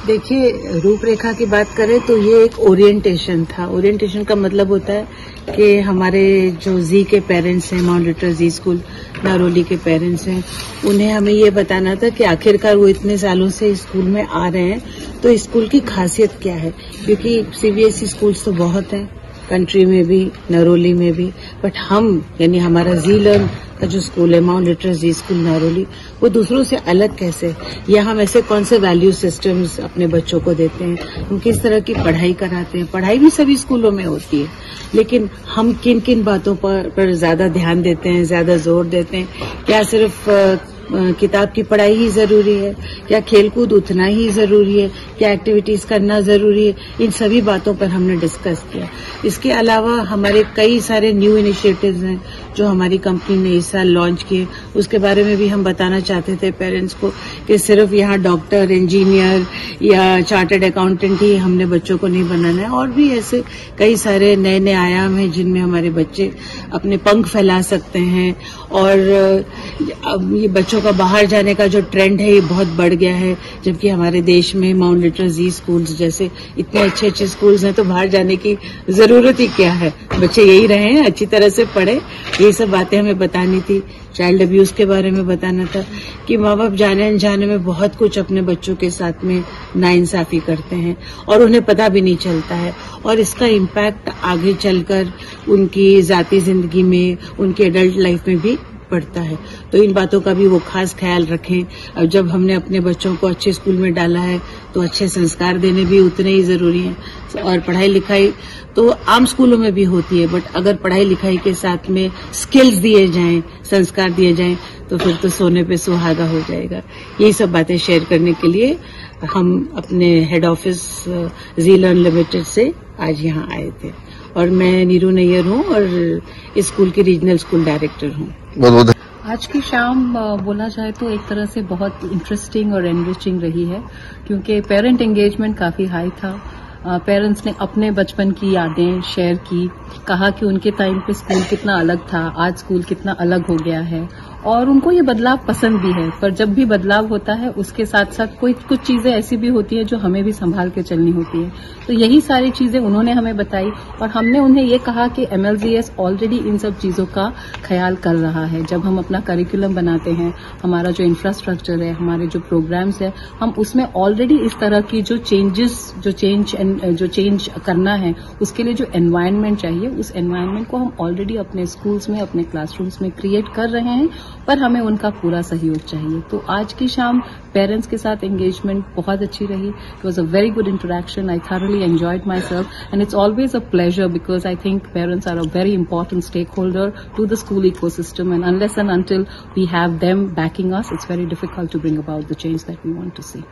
देखिए, रूपरेखा की बात करें तो ये एक ओरिएंटेशन था। ओरिएंटेशन का मतलब होता है कि हमारे जो जी के पेरेंट्स हैं, माउंट लिटरल जी स्कूल नारोली के पेरेंट्स हैं, उन्हें हमें ये बताना था कि आखिरकार वो इतने सालों से स्कूल में आ रहे हैं तो स्कूल की खासियत क्या है। क्योंकि सीबीएसई स्कूल्स तो बहुत हैं, कंट्री में भी, नरोली में भी, बट हम यानी हमारा जी लर्न का जो स्कूल है, माउंट लिटरल जी स्कूल नारोली, वो दूसरों से अलग कैसे, या हम ऐसे कौन से वैल्यू सिस्टम्स अपने बच्चों को देते हैं, हम किस तरह की पढ़ाई कराते हैं। पढ़ाई भी सभी स्कूलों में होती है, लेकिन हम किन किन बातों पर ज्यादा ध्यान देते हैं, ज्यादा जोर देते हैं। क्या सिर्फ किताब की पढ़ाई ही जरूरी है, क्या खेलकूद उतना ही जरूरी है, क्या एक्टिविटीज करना जरूरी है, इन सभी बातों पर हमने डिस्कस किया। इसके अलावा हमारे कई सारे न्यू इनिशिएटिव्स हैं जो हमारी कंपनी ने इस साल लॉन्च किए, उसके बारे में भी हम बताना चाहते थे पेरेंट्स को कि सिर्फ यहाँ डॉक्टर, इंजीनियर या चार्टर्ड अकाउंटेंट ही हमने बच्चों को नहीं बनाना है, और भी ऐसे कई सारे नए नए आयाम हैं जिनमें हमारे बच्चे अपने पंख फैला सकते हैं। और अब ये बच्चों का बाहर जाने का जो ट्रेंड है ये बहुत बढ़ गया है, जबकि हमारे देश में माउंट लिटरल जी स्कूल्स जैसे इतने अच्छे अच्छे स्कूल्स हैं, तो बाहर जाने की जरूरत ही क्या है। बच्चे यही रहे हैं, अच्छी तरह से पढ़े, ये सब बातें हमें बतानी थी। चाइल्ड अब्यूज के बारे में बताना था कि माँ बाप जाने अनजाने में बहुत कुछ अपने बच्चों के साथ में नाइंसाफी करते हैं और उन्हें पता भी नहीं चलता है, और इसका इम्पैक्ट आगे चलकर उनकी जाती जिंदगी में, उनकी एडल्ट लाइफ में भी पड़ता है। तो इन बातों का भी वो खास ख्याल रखें। अब जब हमने अपने बच्चों को अच्छे स्कूल में डाला है तो अच्छे संस्कार देने भी उतने ही जरूरी हैं। और पढ़ाई लिखाई तो आम स्कूलों में भी होती है, बट अगर पढ़ाई लिखाई के साथ में स्किल्स दिए जाएं, संस्कार दिए जाएं, तो फिर तो सोने पे सुहागा हो जाएगा। यही सब बातें शेयर करने के लिए हम अपने हेड ऑफिस जी लर्न लिमिटेड से आज यहाँ आए थे। और मैं नीरू नैयर हूँ और इस स्कूल की रीजनल स्कूल डायरेक्टर हूँ। आज की शाम बोला जाए तो एक तरह से बहुत इंटरेस्टिंग और एनरिचिंग रही है, क्योंकि पेरेंट एंगेजमेंट काफी हाई था। पेरेंट्स ने अपने बचपन की यादें शेयर की, कहा कि उनके टाइम पे स्कूल कितना अलग था, आज स्कूल कितना अलग हो गया है, और उनको ये बदलाव पसंद भी है। पर जब भी बदलाव होता है उसके साथ साथ कुछ चीजें ऐसी भी होती है जो हमें भी संभाल के चलनी होती है। तो यही सारी चीजें उन्होंने हमें बताई, और हमने उन्हें ये कहा कि MLGS ऑलरेडी इन सब चीजों का ख्याल कर रहा है। जब हम अपना करिकुलम बनाते हैं, हमारा जो इंफ्रास्ट्रक्चर है, हमारे जो प्रोग्राम्स है, हम उसमें ऑलरेडी इस तरह की जो चेंज करना है, उसके लिए जो एनवायरनमेंट चाहिए, उस एनवायरनमेंट को हम ऑलरेडी अपने स्कूल्स में, अपने क्लासरूम्स में क्रिएट कर रहे हैं, पर हमें उनका पूरा सहयोग चाहिए। तो आज की शाम पेरेंट्स के साथ एंगेजमेंट बहुत अच्छी रही। It was a very good interaction. I thoroughly enjoyed myself, and it's always a pleasure because I think parents are a very important stakeholder to the school ecosystem, and unless and until we have them backing us, it's very difficult to bring about the change that we want to see.